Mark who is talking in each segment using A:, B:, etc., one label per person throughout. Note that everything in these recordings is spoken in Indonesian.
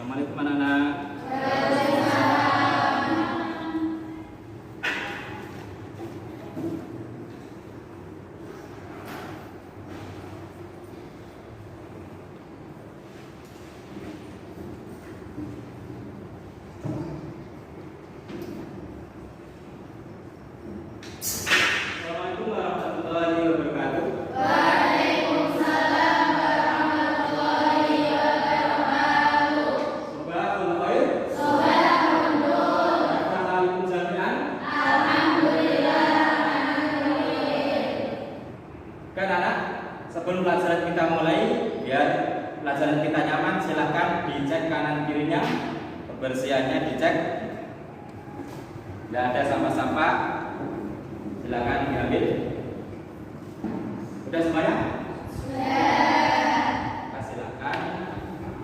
A: Assalamualaikum anak-anak. Assalamualaikum warahmatullahi wabarakatuh.
B: Waalaikumsalam warahmatullahi wabarakatuh.
A: Sabahul khair.
B: Sabahun nur.
A: Assalamualaikum jami'an.
B: Alhamdulillah.
A: Kan anak, sebelum pelajaran kita mulai, biar pelajaran kita nyaman, silahkan dicek kanan kirinya, kebersihannya dicek. Tidak ada sampah-sampah, silakan diambil. Sudah semuanya?
B: Sudah.
A: Nah, silakan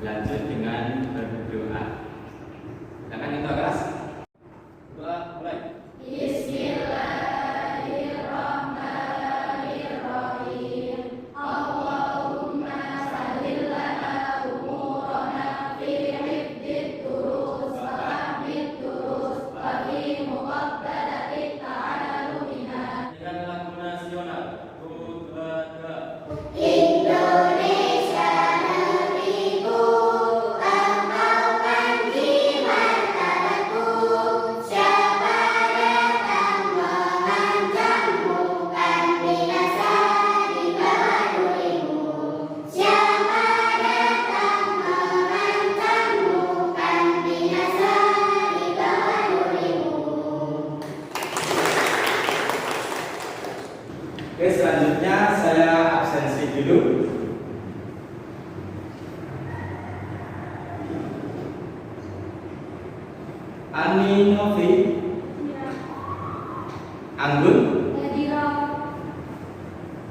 A: lanjut dengan berdoa. Silakan kita keras. Doa mulai.
B: Bismillahirrahmanirrahim. Allahumma sahhil lana umurana fi hifdzid durus wa fahmid durus wa fi muqaddaratit ta'alumina.
A: Dengan lagu nasional.
B: Indonesia negeriku, amalkan martabatku. Siapa datang mengancammu, kan binasa di bawah durimu. Siapa datang mengancammu, kan binasa di bawah durimu.
A: Oke, selanjutnya saya absensi dulu. Ani Novi, Anggun,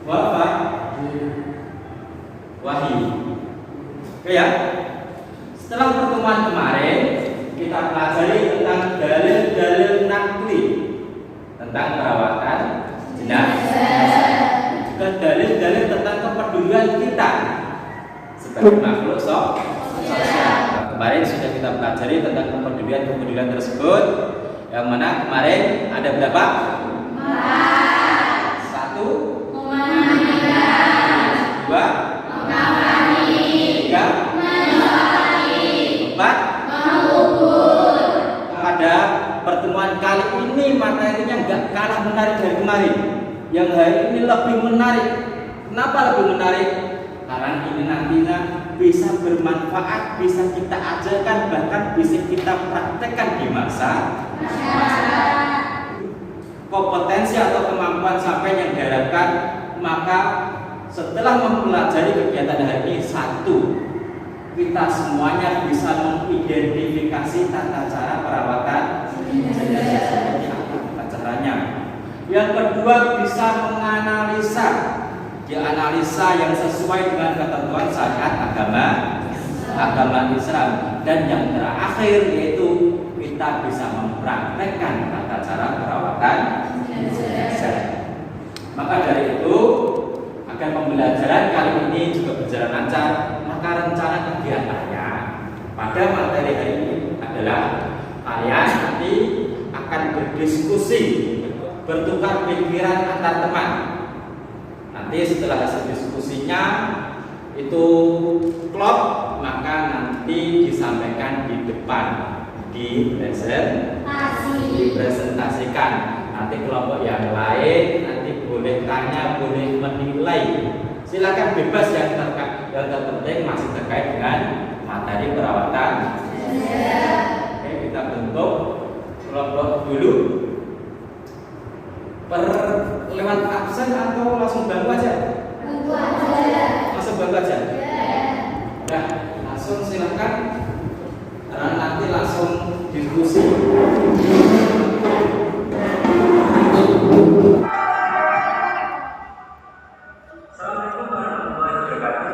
A: Wafa, Wahyu. Oke ya. Setelah pertemuan kemarin, kita pelajari tentang dalil-dalil nakli tentang perawatan jenazah. Juga dalil-dalil tentang kepedulian kita sebagai makhluk sosial. Nah, kemarin sudah kita pelajari tentang kepedulian tersebut. Yang mana kemarin ada berapa? 1, 2, 3, 4. Pada pertemuan kali ini materinya nggak kalah menarik dari kemarin. Yang hari ini lebih menarik. Kenapa lebih menarik? Karena ini nantinya bisa bermanfaat, bisa kita ajarkan, bahkan bisa kita praktekkan di masa kompetensi atau kemampuan sampai yang diharapkan. Maka setelah mempelajari kegiatan hari ini, 1, kita semuanya bisa mengidentifikasi tata cara perawatan jenazah seperti apa caranya. Yang kedua, bisa menganalisa, dianalisa yang sesuai dengan ketentuan syariat agama Islam. Dan yang terakhir yaitu kita bisa mempraktekkan tata cara perawatan jenazah. Maka dari itu, agar pembelajaran kali ini juga berjalan lancar, maka rencana kegiatannya pada materi hari ini adalah kalian nanti akan berdiskusi, bertukar pikiran antar teman. Nanti setelah hasil diskusinya itu klop, maka nanti disampaikan di depan, dipresentasikan. Nanti kelompok yang lain nanti boleh tanya, boleh menilai. Silakan bebas, yang terpenting masih terkait dengan materi perawatan. Oke, kita bentuk kelompok dulu. Lewat absen atau langsung bantu aja? Langsung bantu aja. Nah, langsung silakan. Karena nanti langsung diskusi. Assalamualaikum warahmatullahi wabarakatuh.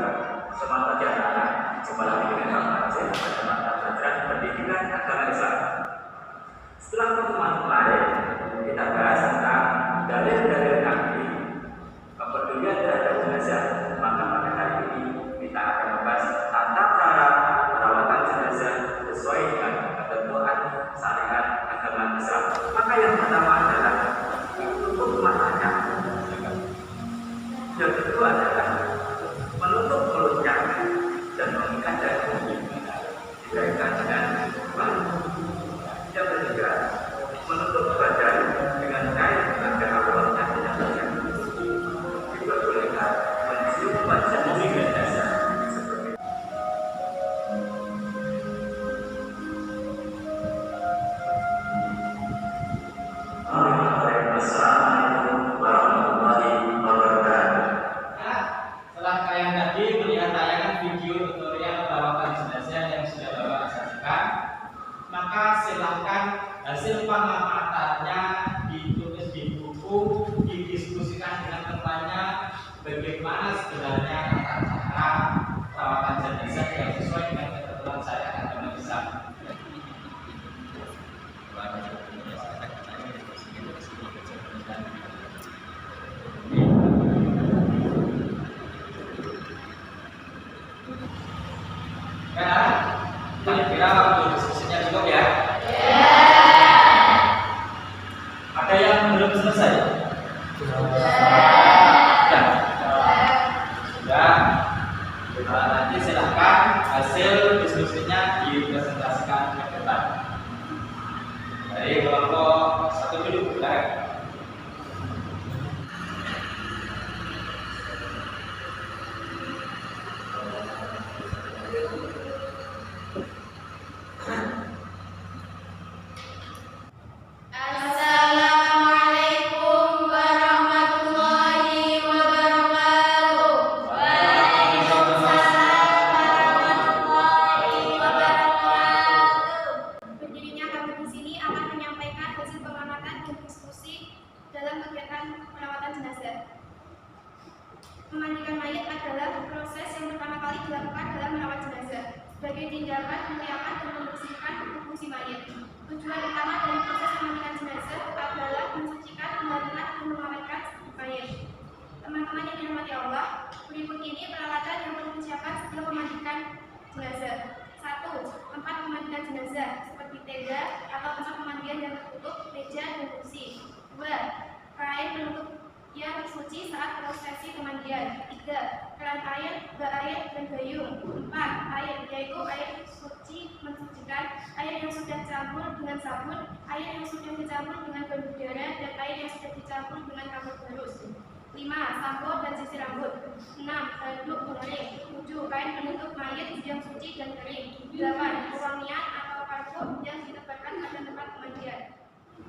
A: Selamat pagi anak-anak. Jumpa lagi dengan Pak Fajir pada mata pelajaran pendidikan agama Islam. Setelah pertemuan kemarin, kita bahas tentang dalil-dalil nakli kepedulian terhadap jenazah. Maka pada tutorial perawatan jenazah yang sudah Bapak saksikan, maka silakan hasil pengamatannya ditulis di buku, didiskusikan dengan temannya bagaimana sebenarnya tata cara perawatan jenazah yang sesuai dengan ketentuan syariat agama Islam. Kira-kira waktu diskusinya cukup ya? Ada yang belum selesai? Sudah. Nanti silakan hasil diskusinya dipresentasikan ke depan. Dari kelompok 1 dulu, silakan.
B: Assalamualaikum warahmatullahi wabarakatuh. Waalaikumsalam warahmatullahi wabarakatuh. Berdirinya kami di sini akan menyampaikan hasil pengamatan dan diskusi dalam kegiatan perawatan jenazah. Memandikan mayat adalah proses yang pertama kali dilakukan dalam merawat jenazah sebagai tindakan menyiapkan dan membersihkan tubuh si mayat. Tujuan utama dari proses memandikan jenazah adalah mensucikan, membersihkan, dan mengawetkan mayat. Teman-teman yang dirahmati Allah, berikut ini peralatan yang perlu disiapkan sebelum memandikan jenazah. 1. Tempat memandikan jenazah seperti tenda atau tempat pemandian yang tertutup, meja, dan kursi. 2. Kain penutup yang suci saat prosesi pemandian. 3. Keran air, bak air, dan gayung. 4. Air, yaitu air suci mensucikan, air yang sudah campur dengan sabun, air yang sudah dicampur dengan pembudara, dan air yang sudah dicampur dengan rambut halus. 5. Sampo dan sisir rambut. 6. Handuk pengering. 7. Kain penutup mayat yang suci dan kering. 8. Wangian atau parfum yang ditempatkan pada tempat pemandian.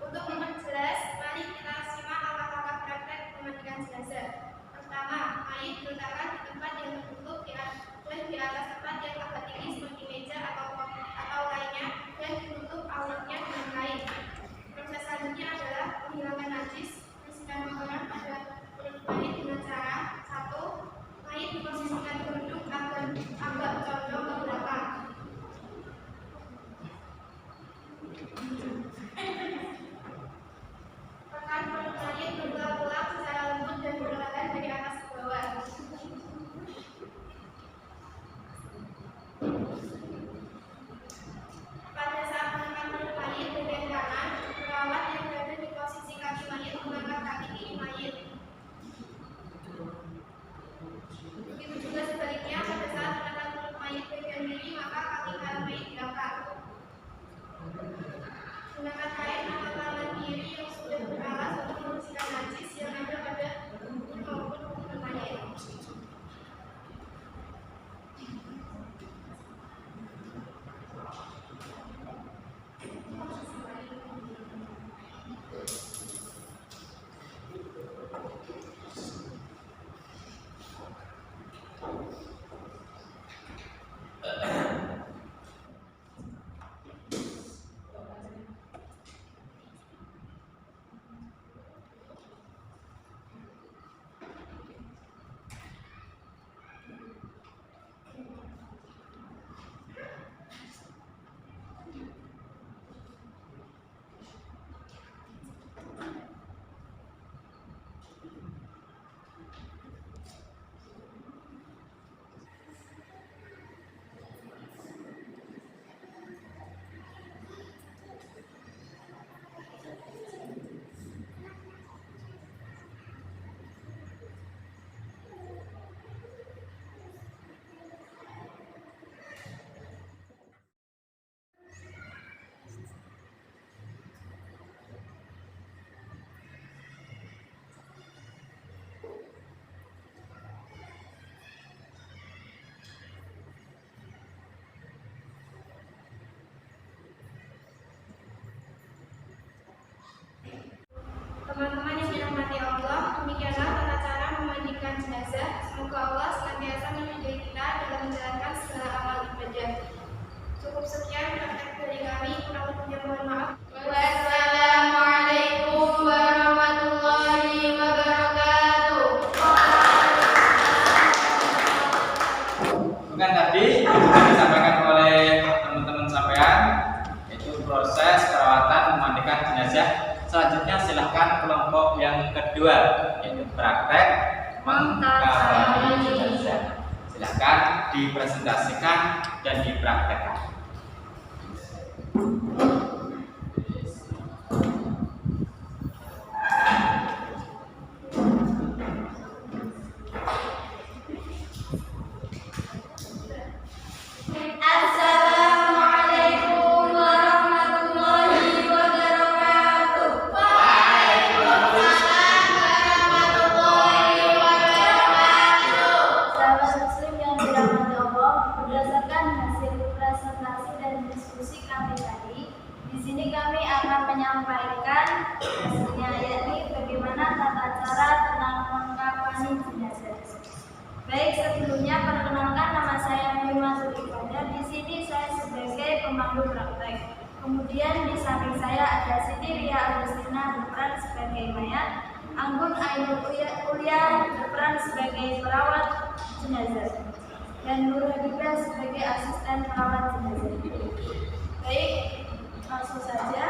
B: Untuk memperjelas, mari kita simak langkah-langkah praktek memandikan jenazah. Pertama, mayat diletakkan di tempat yang tertutup dan di atas tempat yang agak tinggi seperti meja atau lainnya, dan ditutup auratnya dengan kain. Proses selanjutnya adalah menghilangkan najis, bersihkan kotoran pada perut mayat dengan cara 1. Mayat diposisikan berundung agak condong ke belakang. Tekan perut mayat berulang-ulang secara lembut dan berlahan dari atas ke bawah. Pada saat menekan perut mayat bagian kanan, perawat yang berada di posisi kaki mayat mengangkat kaki kiri mayat. Begitu juga sebaliknya, pada saat menekan perut mayat bagian kiri, maka kaki kanan mayat diangkat. Gunakan kain atau tangan kiri yang sudah beralas untuk membersihkan najis yang ada pada tubuh maupun kuku mayat. Teman-teman yang dirahmati Allah, demikianlah tata cara memandikan jenazah. Semoga Allah senantiasa meridhai kita dalam menjalankan
A: Bukan tadi juga disampaikan oleh teman-teman sampean, yaitu proses perawatan memandikan jenazah. Selanjutnya silahkan kelompok yang kedua, yaitu praktek mengkafani jenazah. Silahkan dipresentasikan dan dipraktekkan.
B: Assalamualaikum warahmatullahi wabarakatuh. Waalaikumsalam warahmatullahi wabarakatuh. Sahabat Muslim yang dirahmati Allah, berdasarkan hasil presentasi dan diskusi kami tadi, di sini kami akan menyampaikan hasilnya, yakni bagaimana tata cara tentang mengkafani jenazah. Baik, sebelumnya perkenalkan, nama saya Muhammad Ibadah. Di sini saya sebagai pemandu praktek. Kemudian di samping saya ada Siti Ria Agustina berperan sebagai mayat, Anggun Ainul Ulia berperan sebagai perawat jenazah, dan Nur Hadibah sebagai asisten perawat jenazah. Baik, langsung saja.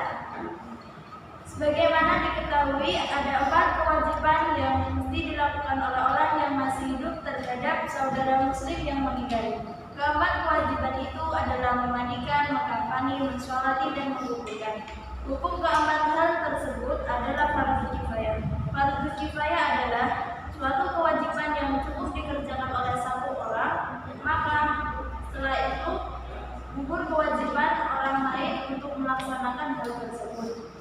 B: Sebagaimana diketahui, ada 4 kewajiban yang mesti dilakukan oleh orang yang masih hidup terhadap saudara muslim yang meninggal. Keempat kewajiban itu adalah memandikan, mengkafani, mensolati, dan menguburkan. Hukum keempat hal tersebut adalah fardhu kifayah. Fardhu kifayah adalah suatu kewajiban yang cukup dikerjakan oleh 1 orang, maka setelah itu gugur kewajiban orang lain untuk melaksanakan hal tersebut.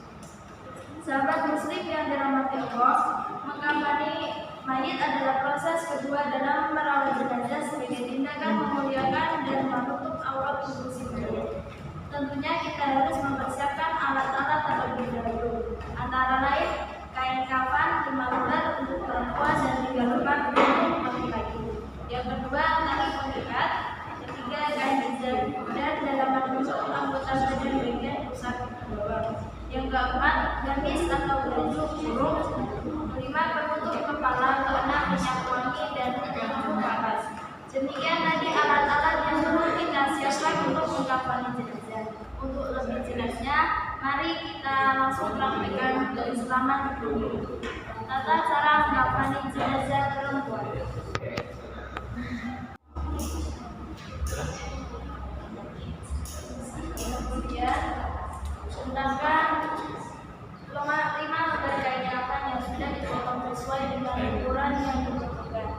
B: Sahabat muslim yang dirahmati Allah, mengkafani mayit adalah proses kedua dalam merawat jenazah sebagai tindakan memuliakan dan menutup aurat tubuh si mayit. Tentunya kita harus mempersiapkan alat-alat terlebih dahulu, antara lain kain kafan 5 bulan untuk perempuan dan 3 lembar untuk laki-laki. Yang kedua, tali pengikat. Ketiga, kain hijab dan dalaman untuk anggota badan bagian pusat bawah. Yang keempat, gamis atau baju kurung. Kelima, penutup kepala. Keenam, minyak wangi dan baju panas. Demikian tadi alat-alat yang perlu kita siapkan untuk mengkafani jenazah. Untuk lebih jelasnya, mari kita langsung praktekkan selama dulu. Tata cara mengkafani jenazah perempuan. Kemudian gunakan 5 lembar kain kafan yang sudah dipotong sesuai dengan ukuran yang dibutuhkan.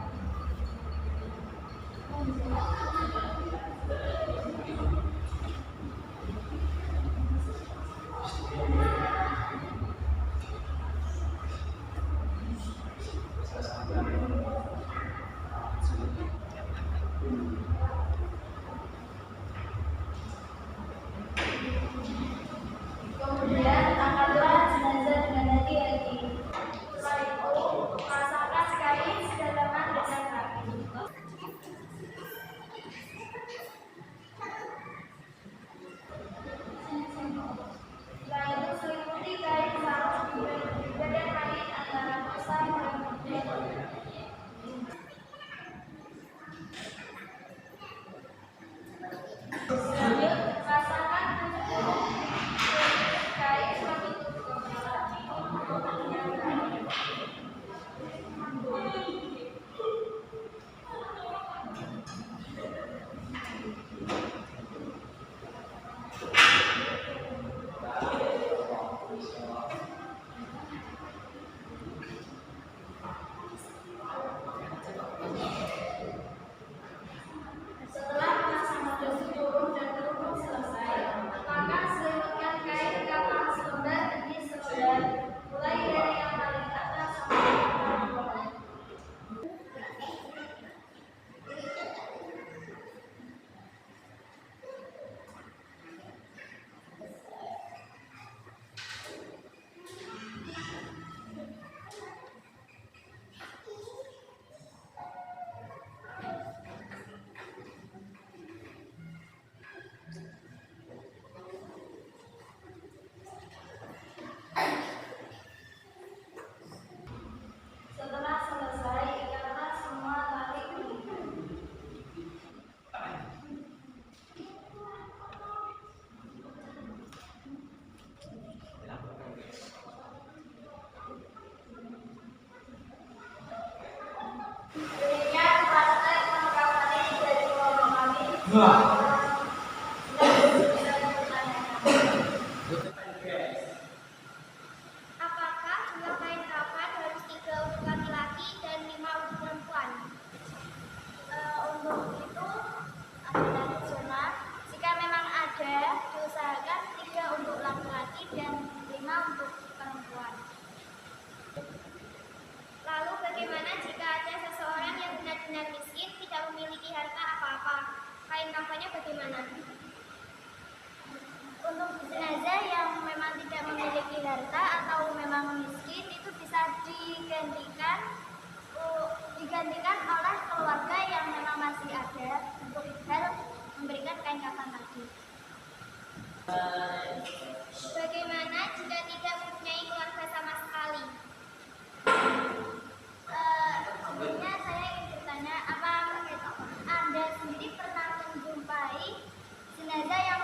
B: Apakah jumlah kain kafan harus 3 untuk laki-laki dan 5 untuk perempuan? Untuk itu adalah sunat. Jika memang ada, diusahakan 3 untuk laki-laki dan 5 untuk perempuan. Lalu bagaimana jika ada seseorang yang benar-benar miskin, tidak memiliki harta apa-apa? Kain kafannya bagaimana? Untuk jenazah yang memang tidak memiliki harta atau memang miskin, itu bisa digantikan oleh keluarga yang memang masih ada untuk memberikan kain kafan tadi. Bagaimana jika tidak mempunyai keluarga sama sekali? Sebelumnya saya ingin bertanya, apa Anda sendiri pernah menjumpai jenazah yang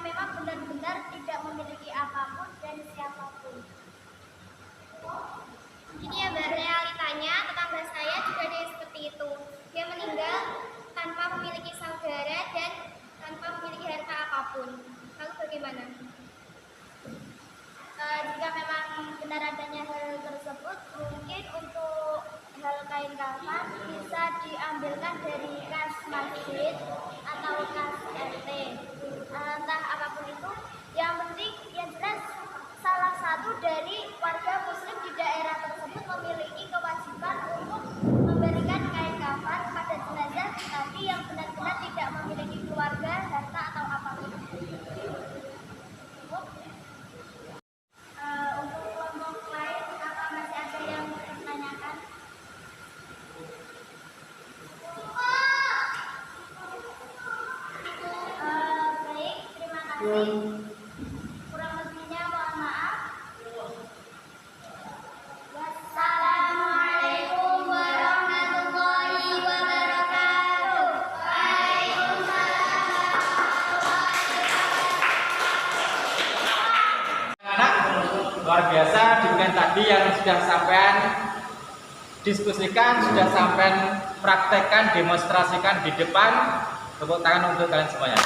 B: memang benar-benar tidak memiliki apapun dan siapapun? Ini ya Mbak, realitanya tetangga saya juga ada yang seperti itu. Dia meninggal tanpa memiliki saudara dan tanpa memiliki harta apapun. Lalu bagaimana? Jika memang benar adanya hal tersebut, mungkin untuk hal kain kafan bisa diambilkan dari kas masjid atau kas RT, entah apapun itu. Yang penting yang jelas salah satu dari warga muslim di daerah tersebut memiliki kewajiban untuk memberikan kain kafan pada jenazah tadi yang benar-benar tidak memiliki keluarga, harta atau apapun. Untuk kelompok lain, apa masih ada yang dipertanyakan? Baik, terima kasih. Kurang lebihnya mohon maaf. Wassalamualaikum warahmatullahi wabarakatuh.
A: Anak luar biasa dengan tadi yang sudah sampean diskusikan, sudah sampean praktekkan, demonstrasikan di depan. Tepuk tangan untuk kalian semuanya.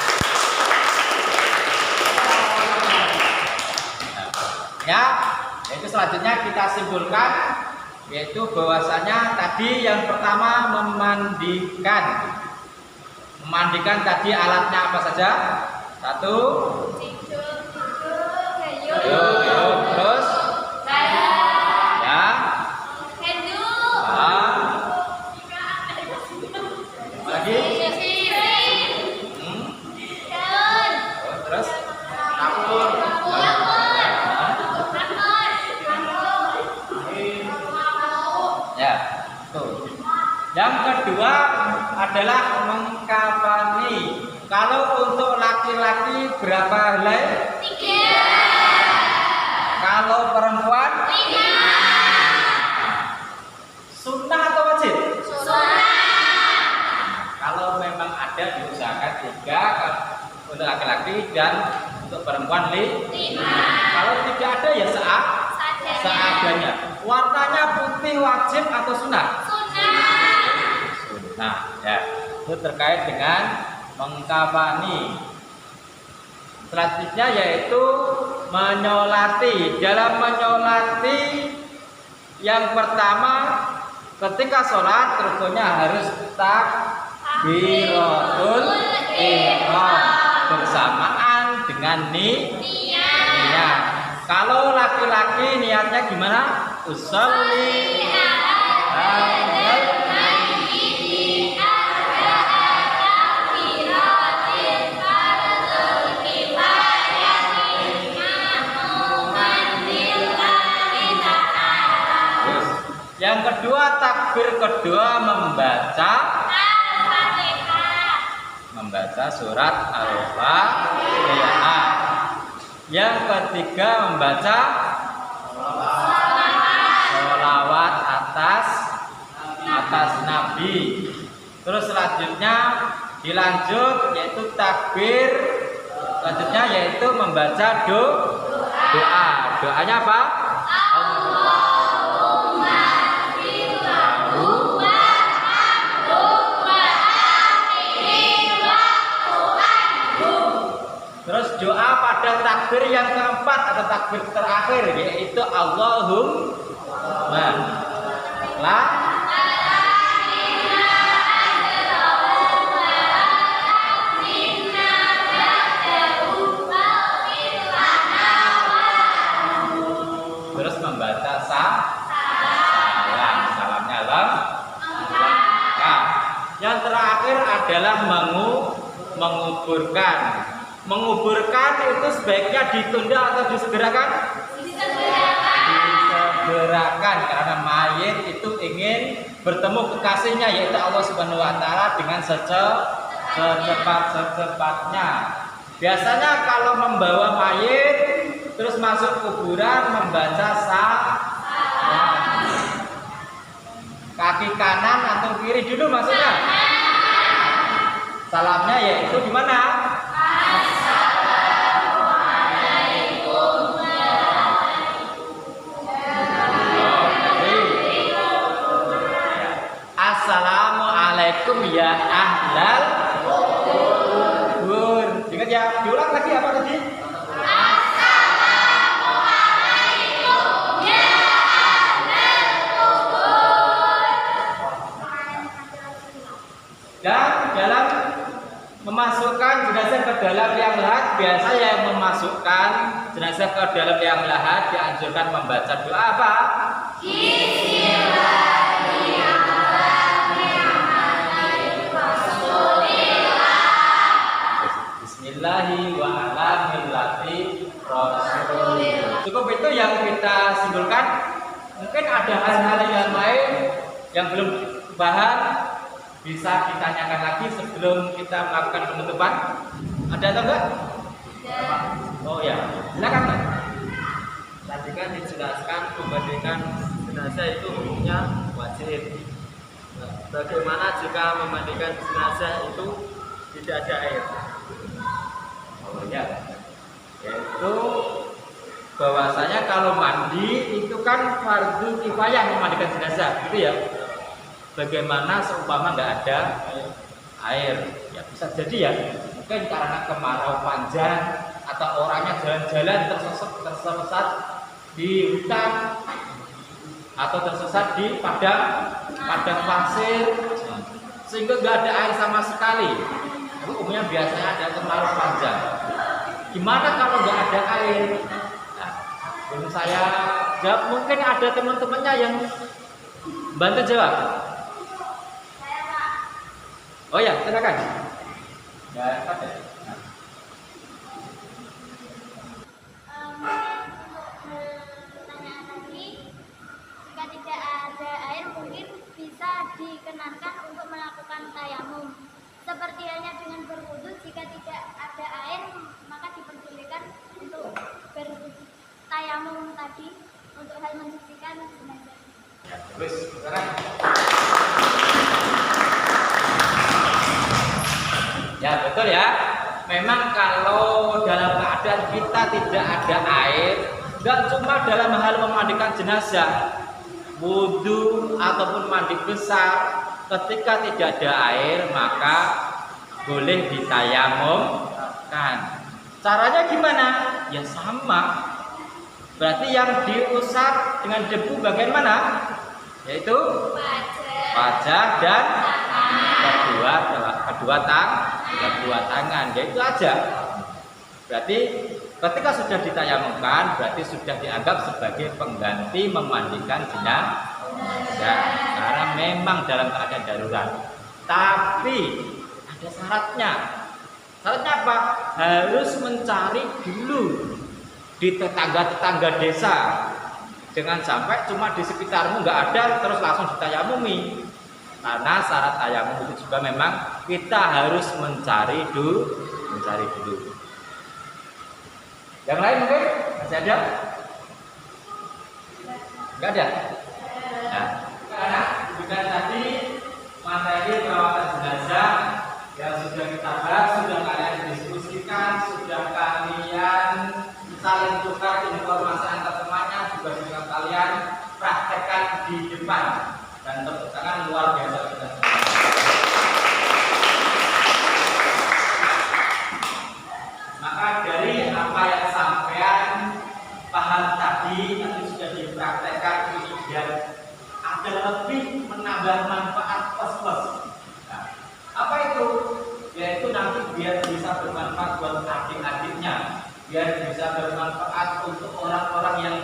A: Ya, yaitu selanjutnya kita simpulkan, yaitu bahwasanya tadi yang pertama memandikan. Memandikan tadi alatnya apa saja? 1, terus ya, lagi terus kapur. Ya, tuh. Yang kedua adalah mengkafani. Kalau untuk laki-laki berapa helai?
B: 3.
A: Kalau perempuan?
B: 5.
A: Sunnah atau wajib?
B: Sunnah.
A: Kalau memang ada diusahakan 3 untuk laki-laki dan untuk perempuan 5. Kalau tidak ada ya seadanya. Warnanya putih wajib atau sunnah? Sunnah. Ya, itu terkait dengan mengkafani. Selanjutnya yaitu menyolati. Dalam menyolati yang pertama, ketika sholat rukunnya harus takbiratul ihram bersamaan dengan niat. Kalau laki-laki niatnya gimana? Usolli yang kedua, takbir kedua membaca surat Al-Fatihah. Yang ketiga membaca sholawat atas Nabi. Terus selanjutnya dilanjut yaitu takbir. Selanjutnya yaitu membaca doa. Doanya apa? pada takbir yang keempat atau takbir terakhir, yaitu Allahumma la terus membaca salamnya lengkap. Yang terakhir adalah menguburkan. Menguburkan itu sebaiknya ditunda atau disegerakan? Disegerakan, karena mayit itu ingin bertemu kekasihnya, yaitu Allah Subhanahu wa taala, dengan secepat-cepatnya. Biasanya kalau membawa mayit terus masuk kuburan membaca salam. Kaki kanan atau kiri dulu maksudnya? Salamnya yaitu di mana? Assalamualaikum ya ahlal kubur. Ingat ya, diulang lagi apa tadi? Assalamualaikum ya ahlal kubur. Dan dalam memasukkan jenazah ke dalam liang lahat, biasa yang memasukkan jenazah ke dalam liang lahat dianjurkan membaca doa apa? Bismillahi wa ala millati Rasulillah. Cukup itu yang kita simpulkan. Mungkin ada hal-hal yang lain yang belum dibahas, bisa ditanyakan lagi sebelum kita melakukan penutupan. Ada atau enggak? Oh ya, silakan Pak.
C: Tadi kan dijelaskan membandingkan jenazah itu hukumnya wajib. Nah, bagaimana jika membandingkan jenazah itu tidak ada air?
A: Oh ya, yaitu bahwasanya kalau mandi itu kan fardu kifayah memandikan jenazah, gitu ya. Bagaimana seumpama nggak ada air? Ya bisa jadi ya, mungkin karena kemarau panjang atau orangnya jalan-jalan tersesat di hutan atau tersesat di padang pasir sehingga nggak ada air sama sekali. Umumnya biasanya ada kemarau panjang. Gimana kalau nggak ada air? Nah, belum saya jawab, mungkin ada teman-temannya yang bantu jawab. Oh ya, silakan. Ya, apa ya?
D: Pertanyaan tadi, jika tidak ada air mungkin bisa dikenakan untuk melakukan tayamum. Seperti halnya dengan berwudu, jika tidak ada air maka diperbolehkan untuk bertayamum tadi untuk hal mensucikan jenazah.
A: Ya, terus sekarang. Ya betul ya. Memang kalau dalam keadaan kita tidak ada air, nggak cuma dalam hal memandikan jenazah, wudhu ataupun mandi besar, ketika tidak ada air maka boleh ditayamumkan. Caranya gimana? Ya sama. Berarti yang diusap dengan debu bagian mana? Yaitu wajah dan kedua tangan. Ya itu aja. Berarti ketika sudah ditayamumkan, berarti sudah dianggap sebagai pengganti memandikan jenazah. Karena memang dalam keadaan darurat. Tapi ada syaratnya. Syaratnya apa? Harus mencari dulu di tetangga-tetangga desa. Jangan sampai cuma di sekitarmu nggak ada terus langsung ditayamumi. Karena syarat tayamum itu juga memang kita harus mencari dulu. Yang lain mungkin masih ada? Enggak ada? Nah, karena juga tadi materi perawatan jenazah yang sudah kita bahas, sudah kalian diskusikan, sudah kalian saling tukar informasi antar temannya, juga sudah kalian praktekkan di depan, dan tepuk tangan luar biasa kita. Maka dari apa yang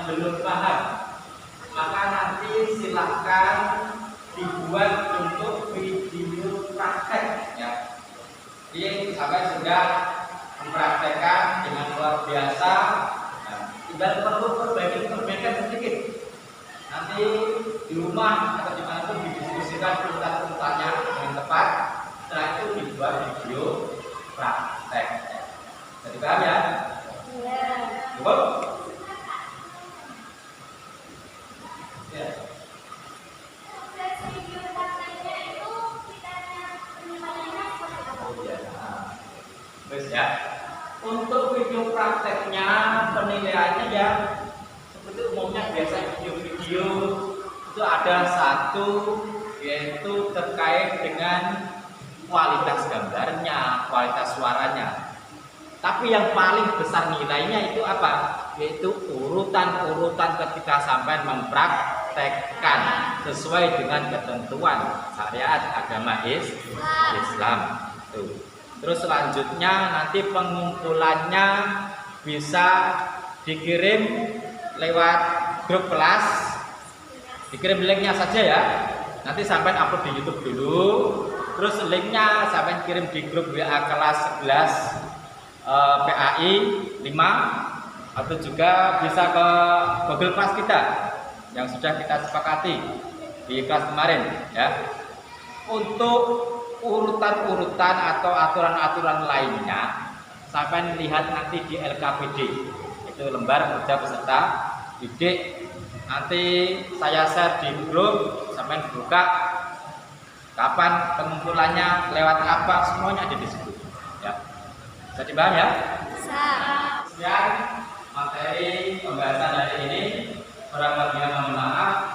A: belum paham, maka nanti silakan dibuat untuk video praktek ya. Ini sampai sudah mempraktekkan dengan luar biasa. Nah, tinggal perlu perbaikan sedikit. Nanti di rumah atau dimanapun didiskusikan urutan-urutannya dengan tepat. Setelah itu dibuat video praktek. Jadi paham ya? Cukup? Ya.
D: Proses video prakteknya itu kitanya penilaiannya seperti apa?
A: Terus ya, untuk video prakteknya penilaiannya ya seperti umumnya biasa video-video itu ada satu, yaitu terkait dengan kualitas gambarnya, kualitas suaranya. Tapi yang paling besar nilainya itu apa? Yaitu urutan-urutan ketika sampai mempraktekkan sesuai dengan ketentuan syariat agama Islam. Tuh. Terus selanjutnya nanti pengumpulannya bisa dikirim lewat grup kelas, dikirim linknya saja ya. Nanti sampai upload di YouTube dulu, terus linknya sampai kirim di grup WA kelas 11 PAI 5, atau juga bisa ke Google Class kita yang sudah kita sepakati di kelas kemarin ya. Untuk urutan-urutan atau aturan-aturan lainnya sampai lihat nanti di LKPD, itu lembar kerja peserta didik. Nanti saya share di grup, sampai buka kapan pengumpulannya, lewat apa, semuanya ada di situ ya. Bisa dibahas ya?
D: Bisa.
A: Sekian materi pembahasan hari ini. Kurang lebihnya mohon maaf.